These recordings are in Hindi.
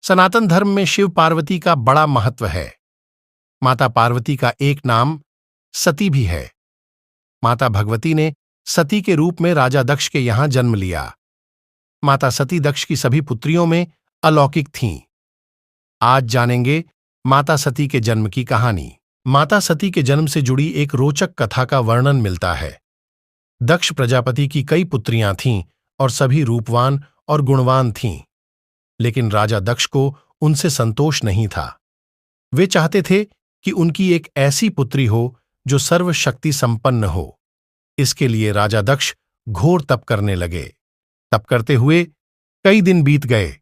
सनातन धर्म में शिव पार्वती का बड़ा महत्व है। माता पार्वती का एक नाम सती भी है। माता भगवती ने सती के रूप में राजा दक्ष के यहां जन्म लिया। माता सती दक्ष की सभी पुत्रियों में अलौकिक थीं। आज जानेंगे माता सती के जन्म की कहानी। माता सती के जन्म से जुड़ी एक रोचक कथा का वर्णन मिलता है। दक्ष प्रजापति की कई पुत्रियां थीं और सभी रूपवान और गुणवान थीं, लेकिन राजा दक्ष को उनसे संतोष नहीं था। वे चाहते थे कि उनकी एक ऐसी पुत्री हो जो सर्वशक्ति संपन्न हो। इसके लिए राजा दक्ष घोर तप करने लगे। तप करते हुए कई दिन बीत गए।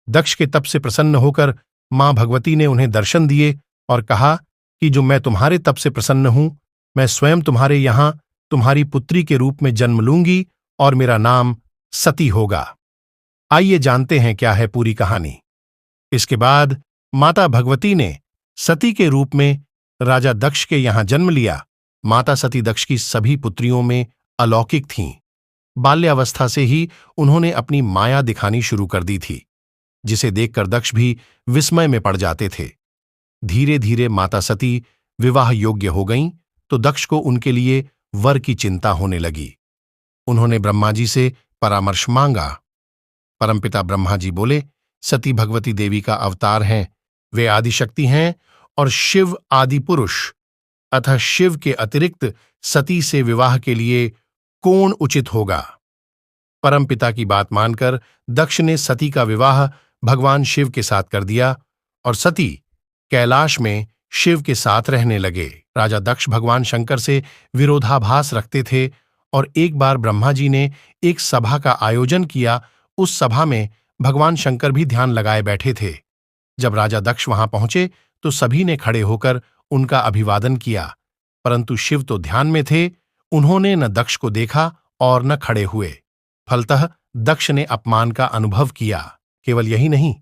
दक्ष के तप से प्रसन्न होकर मां भगवती ने उन्हें दर्शन दिए और कहा कि जो मैं तुम्हारे तप से प्रसन्न हूं, मैं स्वयं तुम्हारे यहां तुम्हारी पुत्री के रूप में जन्म लूंगी और मेरा नाम सती होगा। आइए जानते हैं क्या है पूरी कहानी। इसके बाद माता भगवती ने सती के रूप में राजा दक्ष के यहां जन्म लिया। माता सती दक्ष की सभी पुत्रियों में अलौकिक थीं। बाल्यावस्था से ही उन्होंने अपनी माया दिखानी शुरू कर दी थी, जिसे देखकर दक्ष भी विस्मय में पड़ जाते थे। धीरे धीरे माता सती विवाह योग्य हो गईं तो दक्ष को उनके लिए वर की चिंता होने लगी। उन्होंने ब्रह्मा जी से परामर्श मांगा। परमपिता ब्रह्मा जी बोले, सती भगवती देवी का अवतार हैं, वे आदिशक्ति हैं और शिव आदि पुरुष, अतः शिव के अतिरिक्त सती से विवाह के लिए कौन उचित होगा। परमपिता की बात मानकर दक्ष ने सती का विवाह भगवान शिव के साथ कर दिया और सती कैलाश में शिव के साथ रहने लगे। राजा दक्ष भगवान शंकर से विरोधाभास रखते थे और एक बार ब्रह्मा जी ने एक सभा का आयोजन किया। उस सभा में भगवान शंकर भी ध्यान लगाए बैठे थे। जब राजा दक्ष वहां पहुंचे तो सभी ने खड़े होकर उनका अभिवादन किया, परंतु शिव तो ध्यान में थे। उन्होंने न दक्ष को देखा और न खड़े हुए। फलतः दक्ष ने अपमान का अनुभव किया। केवल यही नहीं,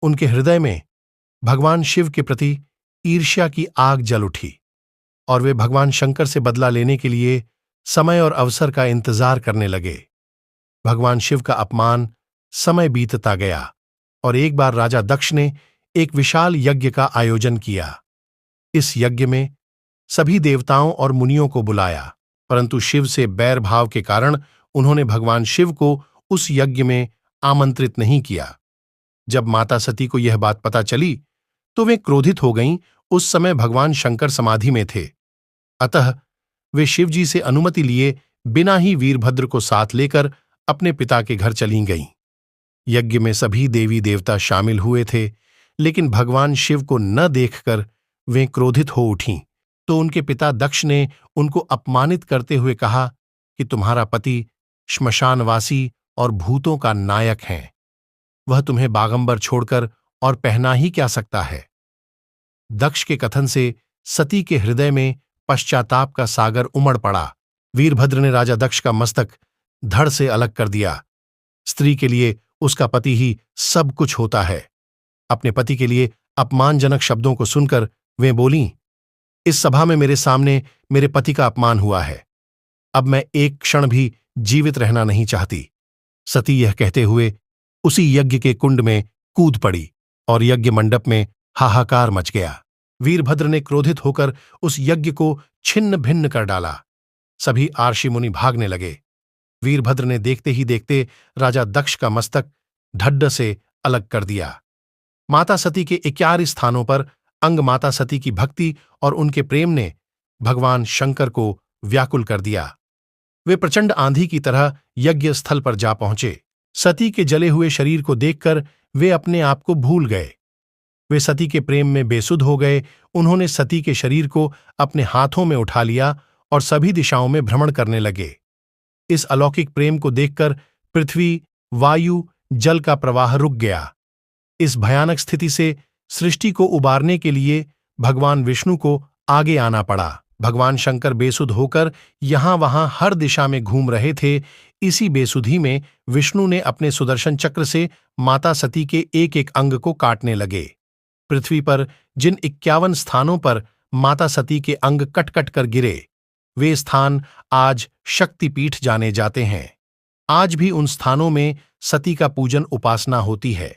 उनके हृदय में भगवान शिव के प्रति ईर्ष्या की आग जल उठी और वे भगवान शंकर से बदला लेने के लिए समय और अवसर का इंतजार करने लगे। भगवान शिव का अपमान समय बीतता गया और एक बार राजा दक्ष ने एक विशाल यज्ञ का आयोजन किया। इस यज्ञ में सभी देवताओं और मुनियों को बुलाया, परंतु शिव से बैर भाव के कारण उन्होंने भगवान शिव को उस यज्ञ में आमंत्रित नहीं किया। जब माता सती को यह बात पता चली तो वे क्रोधित हो गईं। उस समय भगवान शंकर समाधि में थे, अतः वे शिवजी से अनुमति लिए बिना ही वीरभद्र को साथ लेकर अपने पिता के घर चली गईं। यज्ञ में सभी देवी देवता शामिल हुए थे, लेकिन भगवान शिव को न देखकर वे क्रोधित हो उठीं। तो उनके पिता दक्ष ने उनको अपमानित करते हुए कहा कि तुम्हारा पति श्मशानवासी और भूतों का नायक है, वह तुम्हें बागंबर छोड़कर और पहना ही क्या सकता है। दक्ष के कथन से सती के हृदय में पश्चाताप का सागर उमड़ पड़ा। वीरभद्र ने राजा दक्ष का मस्तक धड़ से अलग कर दिया। स्त्री के लिए उसका पति ही सब कुछ होता है। अपने पति के लिए अपमानजनक शब्दों को सुनकर वे बोलीं, इस सभा में मेरे सामने मेरे पति का अपमान हुआ है, अब मैं एक क्षण भी जीवित रहना नहीं चाहती। सती यह कहते हुए उसी यज्ञ के कुंड में कूद पड़ी और यज्ञ मंडप में हाहाकार मच गया। वीरभद्र ने क्रोधित होकर उस यज्ञ को छिन्न भिन्न कर डाला। सभी आर्षि मुनि भागने लगे। वीरभद्र ने देखते ही देखते राजा दक्ष का मस्तक ढड्ड से अलग कर दिया। माता सती के 11 स्थानों पर अंग माता सती की भक्ति और उनके प्रेम ने भगवान शंकर को व्याकुल कर दिया। वे प्रचंड आंधी की तरह यज्ञ स्थल पर जा पहुंचे। सती के जले हुए शरीर को देखकर वे अपने आप को भूल गए। वे सती के प्रेम में बेसुध हो गए। उन्होंने सती के शरीर को अपने हाथों में उठा लिया और सभी दिशाओं में भ्रमण करने लगे। इस अलौकिक प्रेम को देखकर पृथ्वी, वायु, जल का प्रवाह रुक गया। इस भयानक स्थिति से सृष्टि को उबारने के लिए भगवान विष्णु को आगे आना पड़ा। भगवान शंकर बेसुध होकर यहां वहां हर दिशा में घूम रहे थे। इसी बेसुधी में विष्णु ने अपने सुदर्शन चक्र से माता सती के एक एक अंग को काटने लगे। पृथ्वी पर जिन 51 स्थानों पर माता सती के अंग कट कट कर गिरे, वे स्थान आज शक्तिपीठ जाने जाते हैं। आज भी उन स्थानों में सती का पूजन उपासना होती है।